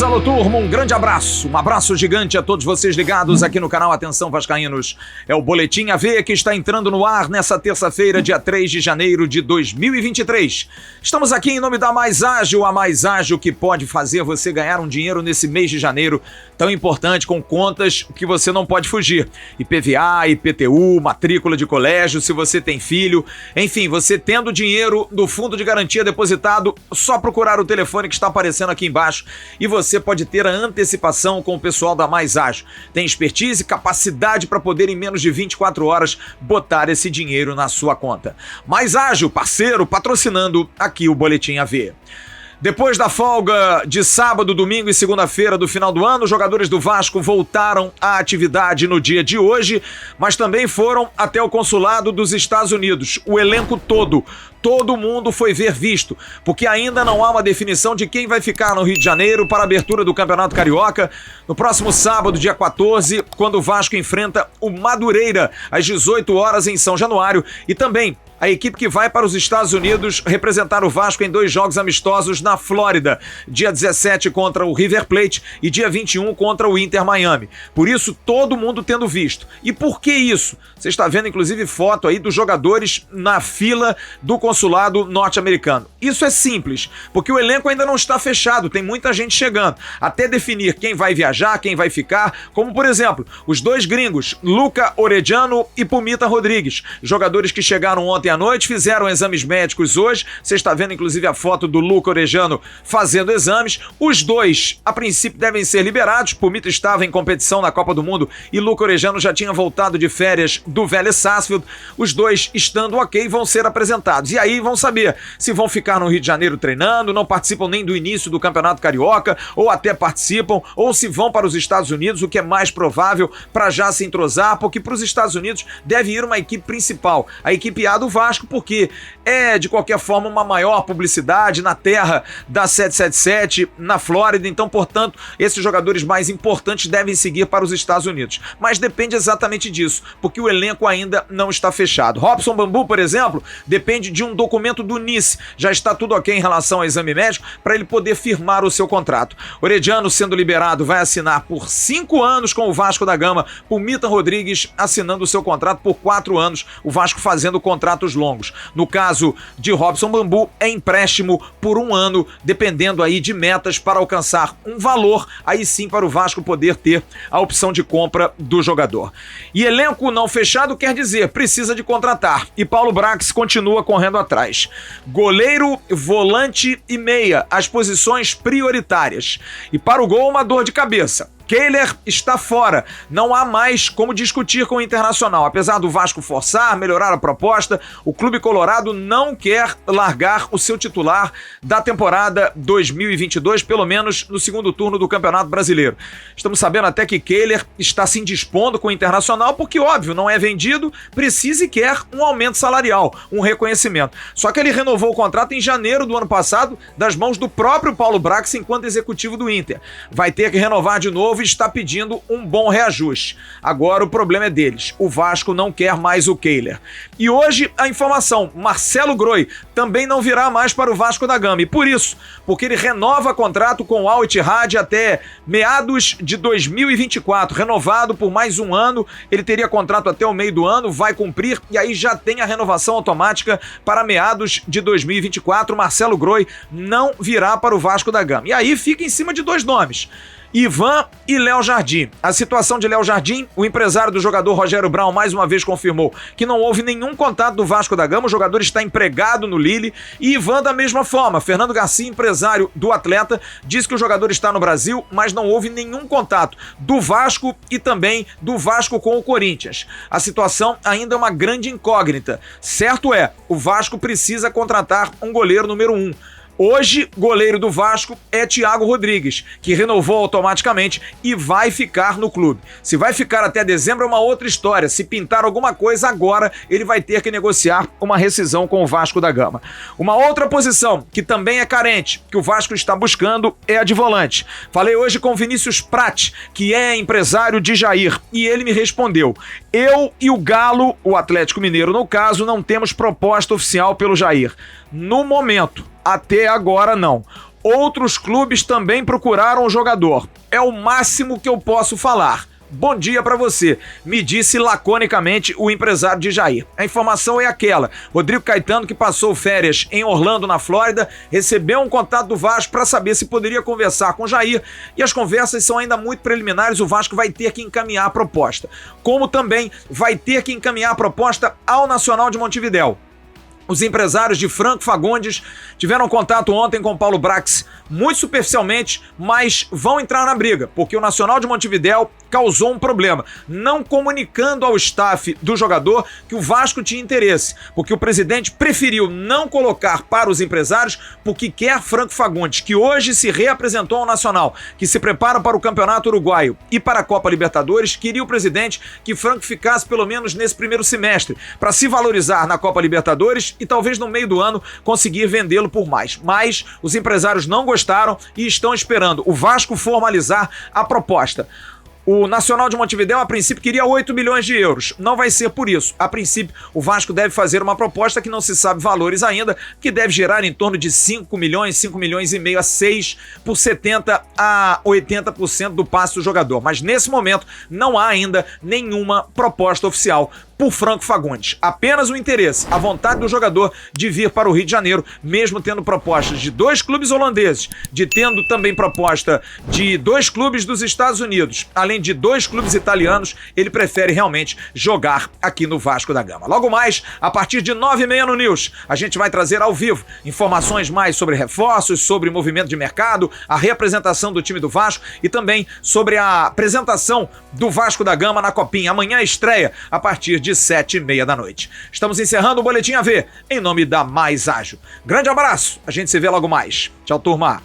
Alô, turma, um grande abraço, um abraço gigante a todos vocês ligados aqui no canal Atenção Vascaínos. É o Boletim AV que está entrando no ar nessa terça-feira, dia 3 de janeiro de 2023. Estamos aqui em nome da Mais Ágil, a mais ágil que pode fazer você ganhar um dinheiro nesse mês de janeiro tão importante, com contas que você não pode fugir. IPVA, IPTU, matrícula de colégio, se você tem filho, enfim, você tendo dinheiro do fundo de garantia depositado, só procurar o telefone que está aparecendo aqui embaixo e você pode ter a antecipação com o pessoal da Mais Ágil. Tem expertise e capacidade para poder, em menos de 24 horas, botar esse dinheiro na sua conta. Mais Ágil, parceiro, patrocinando aqui o Boletim AV. Depois da folga de sábado, domingo e segunda-feira do final do ano, os jogadores do Vasco voltaram à atividade no dia de hoje, mas também foram até o consulado dos Estados Unidos. O elenco todo mundo foi ver visto, porque ainda não há uma definição de quem vai ficar no Rio de Janeiro para a abertura do Campeonato Carioca no próximo sábado, dia 14, quando o Vasco enfrenta o Madureira às 18 horas em São Januário, e também a equipe que vai para os Estados Unidos representar o Vasco em 2 jogos amistosos na Flórida, dia 17 contra o River Plate e dia 21 contra o Inter Miami. Por isso, todo mundo tendo visto. E por que isso? Você está vendo, inclusive, foto aí dos jogadores na fila do consulado norte-americano. Isso é simples, porque o elenco ainda não está fechado, tem muita gente chegando, até definir quem vai viajar, quem vai ficar, como, por exemplo, os 2 gringos, Luca Orediano e Pumita Rodrigues, jogadores que chegaram ontem à noite, fizeram exames médicos hoje. Você está vendo inclusive a foto do Luca Orediano fazendo exames. Os 2, a princípio, devem ser liberados. Pumita estava em competição na Copa do Mundo e Luca Orediano já tinha voltado de férias do Vélez Sarsfield. Os 2, estando ok, vão ser apresentados. E aí vão saber se vão ficar no Rio de Janeiro treinando, não participam nem do início do Campeonato Carioca, ou até participam, ou se vão para os Estados Unidos, o que é mais provável, para já se entrosar, porque para os Estados Unidos deve ir uma equipe principal, a equipe A do Vasco, porque é, de qualquer forma, uma maior publicidade na terra da 777, na Flórida. Então, portanto, esses jogadores mais importantes devem seguir para os Estados Unidos. Mas depende exatamente disso, porque o elenco ainda não está fechado. Robson Bambu, por exemplo, depende de um documento do Nice. Já está tudo ok em relação ao exame médico para ele poder firmar o seu contrato. Orediano, sendo liberado, vai assinar por 5 anos com o Vasco da Gama. Pumita Rodrigues assinando o seu contrato por 4 anos. O Vasco fazendo contratos longos. No caso de Robson Bambu, é empréstimo por 1 ano, dependendo aí de metas para alcançar um valor, aí sim para o Vasco poder ter a opção de compra do jogador. E elenco não fechado quer dizer, precisa de contratar. E Paulo Brax continua correndo atrás. Goleiro, volante e meia, as posições prioritárias. E para o gol, uma dor de cabeça. Kehler está fora, não há mais como discutir com o Internacional. Apesar do Vasco forçar, melhorar a proposta, o clube colorado não quer largar o seu titular da temporada 2022, pelo menos no segundo turno do Campeonato Brasileiro. Estamos sabendo até que Kehler está se indispondo com o Internacional, porque, óbvio, não é vendido, precisa e quer um aumento salarial, um reconhecimento. Só que ele renovou o contrato em janeiro do ano passado, das mãos do próprio Paulo Brax, enquanto executivo do Inter. Vai ter que renovar de novo, está pedindo um bom reajuste. Agora o problema é deles. O Vasco não quer mais o Kehler. E hoje a informação, Marcelo Groi também não virá mais para o Vasco da Gama. E por isso, porque ele renova contrato com o Al Ittihad até meados de 2024. Renovado por mais 1 ano. Ele teria contrato até o meio do ano, vai cumprir e aí já tem a renovação automática para meados de 2024. Marcelo Groi não virá para o Vasco da Gama. E aí fica em cima de 2 nomes. Ivan e Léo Jardim. A situação de Léo Jardim, o empresário do jogador Rogério Brown mais uma vez confirmou que não houve nenhum contato do Vasco da Gama, o jogador está empregado no Lille. E Ivan da mesma forma, Fernando Garcia, empresário do atleta, disse que o jogador está no Brasil, mas não houve nenhum contato do Vasco e também do Vasco com o Corinthians. A situação ainda é uma grande incógnita. Certo é, o Vasco precisa contratar um goleiro número 1. Hoje, goleiro do Vasco é Thiago Rodrigues, que renovou automaticamente e vai ficar no clube. Se vai ficar até dezembro é uma outra história. Se pintar alguma coisa agora, ele vai ter que negociar uma rescisão com o Vasco da Gama. Uma outra posição que também é carente, que o Vasco está buscando, é a de volante. Falei hoje com o Vinícius Prati, que é empresário de Jair, e ele me respondeu: eu e o Galo, o Atlético Mineiro no caso, não temos proposta oficial pelo Jair. No momento, até agora não. Outros clubes também procuraram o jogador. É o máximo que eu posso falar. Bom dia pra você, me disse laconicamente o empresário de Jair. A informação é aquela: Rodrigo Caetano, que passou férias em Orlando, na Flórida, recebeu um contato do Vasco para saber se poderia conversar com Jair, e as conversas são ainda muito preliminares. O Vasco vai ter que encaminhar a proposta, como também vai ter que encaminhar a proposta ao Nacional de Montevidéu. Os empresários de Franco Fagundes tiveram contato ontem com Paulo Brax, muito superficialmente, mas vão entrar na briga, porque o Nacional de Montevidéu causou um problema, não comunicando ao staff do jogador que o Vasco tinha interesse, porque o presidente preferiu não colocar para os empresários, porque quer Franco Fagundes, que hoje se reapresentou ao Nacional, que se prepara para o Campeonato Uruguaio e para a Copa Libertadores. Queria o presidente que Franco ficasse pelo menos nesse primeiro semestre, para se valorizar na Copa Libertadores e talvez no meio do ano conseguir vendê-lo por mais. Mas os empresários não gostaram e estão esperando o Vasco formalizar a proposta. O Nacional de Montevidéu, a princípio, queria 8 milhões de euros. Não vai ser por isso. A princípio, o Vasco deve fazer uma proposta que não se sabe valores ainda, que deve gerar em torno de 5 milhões e meio a 6 por 70% a 80% do passe do jogador. Mas nesse momento, não há ainda nenhuma proposta oficial por Franco Fagundes. Apenas o interesse, a vontade do jogador de vir para o Rio de Janeiro, mesmo tendo propostas de 2 clubes holandeses, de tendo também proposta de 2 clubes dos Estados Unidos, além de 2 clubes italianos. Ele prefere realmente jogar aqui no Vasco da Gama. Logo mais, a partir de 9h30 no News, a gente vai trazer ao vivo informações mais sobre reforços, sobre movimento de mercado, a reapresentação do time do Vasco e também sobre a apresentação do Vasco da Gama na Copinha. Amanhã estreia a partir de 7h30 da noite. Estamos encerrando o Boletim AV em nome da Mais Ágil. Grande abraço, a gente se vê logo mais. Tchau, turma.